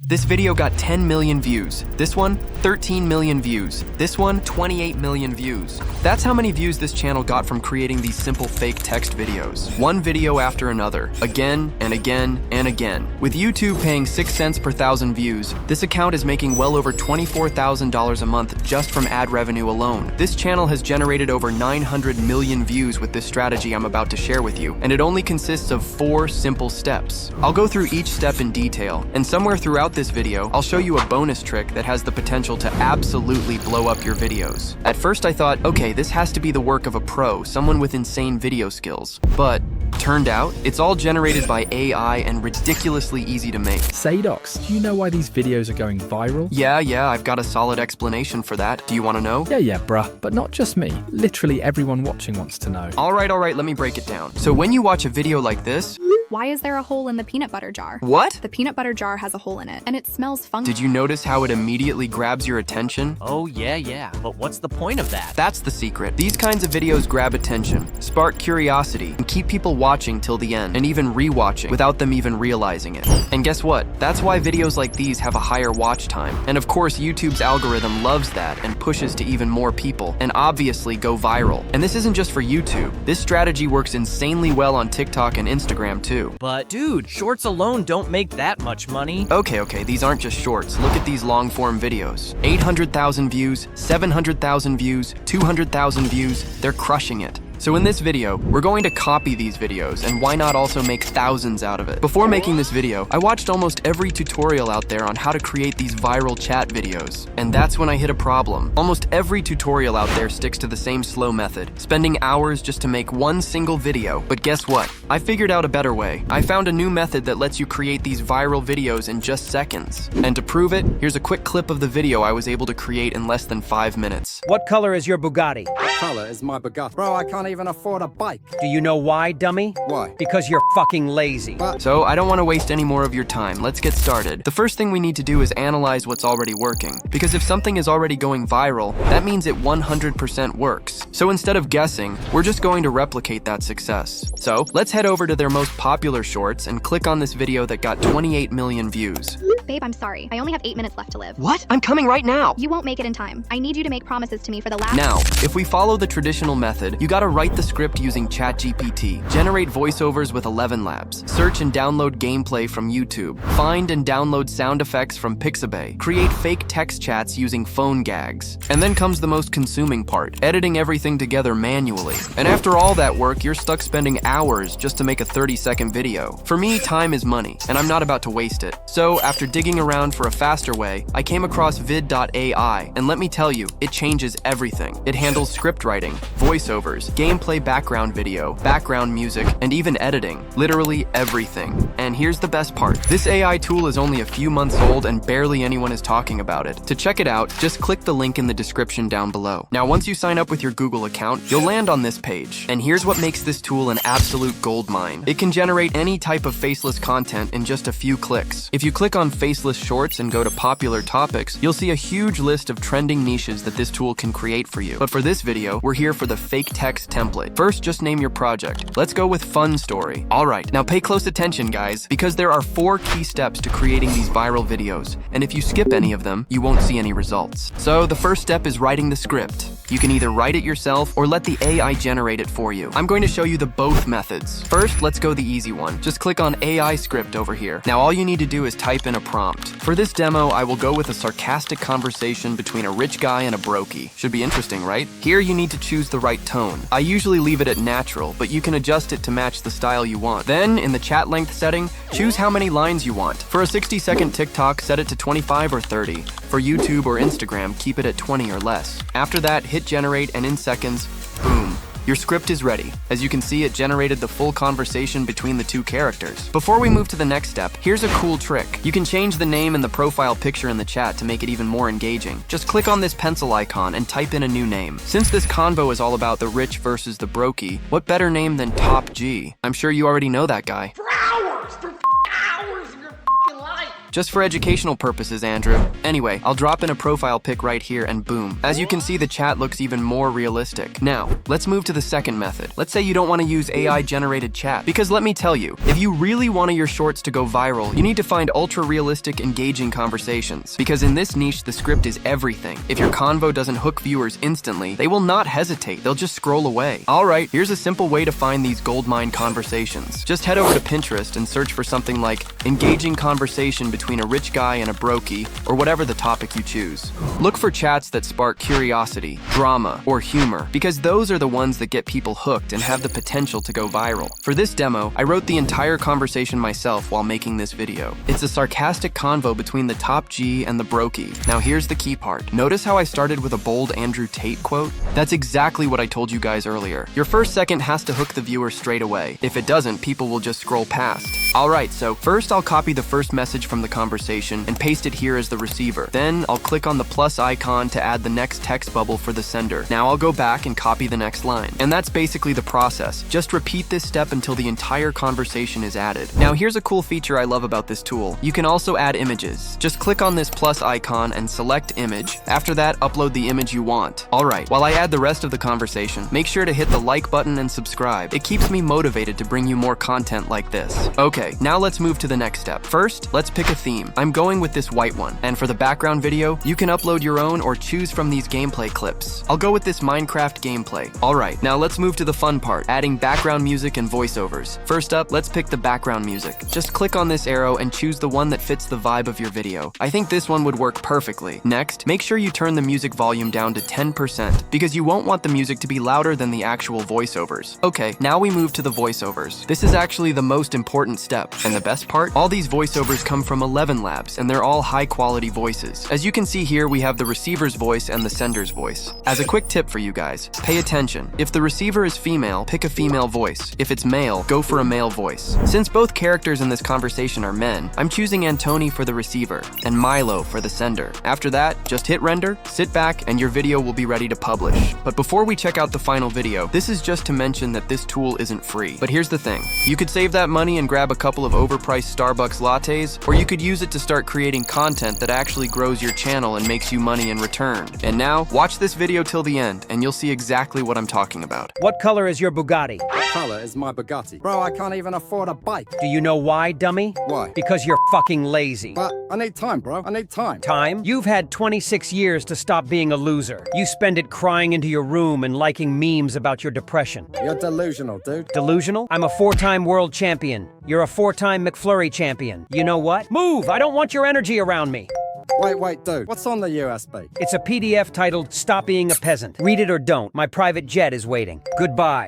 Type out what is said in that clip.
This video got 10 million views. This one, 13 million views. This one, 28 million views. That's how many views this channel got from creating these simple fake text videos. One video after another, again and again and again. With YouTube paying 6 cents per 1,000 views, this account is making well over $24,000 a month just from ad revenue alone. This channel has generated over 900 million views with this strategy I'm about to share with you, and it only consists of 4 simple steps. I'll go through each step in detail, and somewhere throughout this video, I'll show you a bonus trick that has the potential to absolutely blow up your videos. At first I thought, okay, this has to be the work of a pro, someone with insane video skills. But turned out, it's all generated by AI and ridiculously easy to make. Saydox, do you know why these videos are going viral? Yeah, I've got a solid explanation for that. Do you want to know? Yeah, bruh, but not just me. Literally everyone watching wants to know. All right, let me break it down. So when you watch a video like this, why is there a hole in the peanut butter jar? What? The peanut butter jar has a hole in it, and it smells funky. Did you notice how it immediately grabs your attention? Oh, yeah, but what's the point of that? That's the secret. These kinds of videos grab attention, spark curiosity, and keep people watching till the end, and even rewatching without them even realizing it. And guess what? That's why videos like these have a higher watch time. And of course, YouTube's algorithm loves that and pushes to even more people, and obviously go viral. And this isn't just for YouTube. This strategy works insanely well on TikTok and Instagram too. But dude, shorts alone don't make that much money. Okay, these aren't just shorts. Look at these long-form videos. 800,000 views, 700,000 views, 200,000 views. They're crushing it. So in this video, we're going to copy these videos, and why not also make thousands out of it? Before making this video, I watched almost every tutorial out there on how to create these viral chat videos. And that's when I hit a problem. Almost every tutorial out there sticks to the same slow method, spending hours just to make one single video. But guess what? I figured out a better way. I found a new method that lets you create these viral videos in just seconds. And to prove it, here's a quick clip of the video I was able to create in less than 5 minutes. What color is your Bugatti? What color is my Bugatti? Bro, I can't even afford a bike. Do you know why, dummy? Why? Because you're fucking lazy. So I don't want to waste any more of your time. Let's get started. The first thing we need to do is analyze what's already working. Because if something is already going viral, that means it 100% works. So instead of guessing, we're just going to replicate that success. So let's head over to their most popular shorts and click on this video that got 28 million views. Babe, I'm sorry. I only have 8 minutes left to live. What? I'm coming right now. You won't make it in time. I need you to make promises to me for the last— Now, if we follow the traditional method, you gotta write the script using ChatGPT, generate voiceovers with 11 Labs, search and download gameplay from YouTube, find and download sound effects from Pixabay, create fake text chats using phone gags. And then comes the most consuming part, editing everything together manually. And after all that work, you're stuck spending hours just to make a 30-second video. For me, time is money, and I'm not about to waste it. So after digging around for a faster way, I came across vid.ai, and let me tell you, it changes everything. It handles script writing, voiceovers, gameplay background video, background music, and even editing. Literally everything. And here's the best part. This AI tool is only a few months old and barely anyone is talking about it. To check it out, just click the link in the description down below. Now, once you sign up with your Google account, you'll land on this page. And here's what makes this tool an absolute goldmine. It can generate any type of faceless content in just a few clicks. If you click on faceless shorts and go to popular topics, you'll see a huge list of trending niches that this tool can create for you. But for this video, we're here for the fake text template. First, just name your project. Let's go with fun story. All right, now pay close attention, guys, because there are 4 key steps to creating these viral videos. And if you skip any of them, you won't see any results. So the first step is writing the script. You can either write it yourself or let the AI generate it for you. I'm going to show you the both methods. First, let's go the easy one. Just click on AI script over here. Now all you need to do is type in a prompt. For this demo, I will go with a sarcastic conversation between a rich guy and a brokey. Should be interesting, right? Here you need to choose the right tone. I usually leave it at natural, but you can adjust it to match the style you want. Then, in the chat length setting, choose how many lines you want. For a 60-second TikTok, set it to 25 or 30. For YouTube or Instagram, keep it at 20 or less. After that, hit generate, and in seconds, boom. Your script is ready. As you can see, it generated the full conversation between the 2 characters. Before we move to the next step, here's a cool trick. You can change the name and the profile picture in the chat to make it even more engaging. Just click on this pencil icon and type in a new name. Since this convo is all about the rich versus the brokey, what better name than Top G? I'm sure you already know that guy. For hours of your life. Just for educational purposes, Andrew. Anyway, I'll drop in a profile pic right here and boom. As you can see, the chat looks even more realistic. Now, let's move to the second method. Let's say you don't want to use AI-generated chat. Because let me tell you, if you really want your shorts to go viral, you need to find ultra-realistic, engaging conversations. Because in this niche, the script is everything. If your convo doesn't hook viewers instantly, they will not hesitate. They'll just scroll away. Alright, here's a simple way to find these goldmine conversations. Just head over to Pinterest and search for something like engaging conversation between a rich guy and a brokey, or whatever the topic you choose. Look for chats that spark curiosity, drama, or humor, because those are the ones that get people hooked and have the potential to go viral. For this demo, I wrote the entire conversation myself while making this video. It's a sarcastic convo between the top G and the brokey. Now here's the key part. Notice how I started with a bold Andrew Tate quote? That's exactly what I told you guys earlier. Your first second has to hook the viewer straight away. If it doesn't, people will just scroll past. Alright, so first I'll copy the first message from the conversation and paste it here as the receiver. Then I'll click on the plus icon to add the next text bubble for the sender. Now I'll go back and copy the next line. And that's basically the process. Just repeat this step until the entire conversation is added. Now here's a cool feature I love about this tool. You can also add images. Just click on this plus icon and select image. After that, upload the image you want. Alright, while I add the rest of the conversation, make sure to hit the like button and subscribe. It keeps me motivated to bring you more content like this. Okay, now let's move to the next step. First, let's pick a theme. I'm going with this white one. And for the background video, you can upload your own or choose from these gameplay clips. I'll go with this Minecraft gameplay. Alright, now let's move to the fun part, adding background music and voiceovers. First up, let's pick the background music. Just click on this arrow and choose the one that fits the vibe of your video. I think this one would work perfectly. Next, make sure you turn the music volume down to 10% because you won't want the music to be louder than the actual voiceovers. Okay, now we move to the voiceovers. This is actually the most important step. And the best part? All these voiceovers come from 11 labs and they're all high quality voices. As you can see here, we have the receiver's voice and the sender's voice. As a quick tip for you guys, pay attention. If the receiver is female, pick a female voice. If it's male, go for a male voice. Since both characters in this conversation are men, I'm choosing Antoni for the receiver and Milo for the sender. After that, just hit render, sit back, and your video will be ready to publish. But before we check out the final video, this is just to mention that this tool isn't free. But here's the thing. You could save that money and grab a couple of overpriced Starbucks lattes, or you could use it to start creating content that actually grows your channel and makes you money in return. And now, watch this video till the end, and you'll see exactly what I'm talking about. What color is your Bugatti? What color is my Bugatti? Bro, I can't even afford a bike. Do you know why, dummy? Why? Because you're fucking lazy. But I need time, bro. I need time. Time? You've had 26 years to stop being a loser. You spend it crying into your room and liking memes about your depression. You're delusional, dude. Delusional? I'm a 4-time world champion. You're a 4-time McFlurry champion. You know what? Move! I don't want your energy around me. Wait, dude. What's on the USB? It's a PDF titled Stop Being a Peasant. Read it or don't. My private jet is waiting. Goodbye.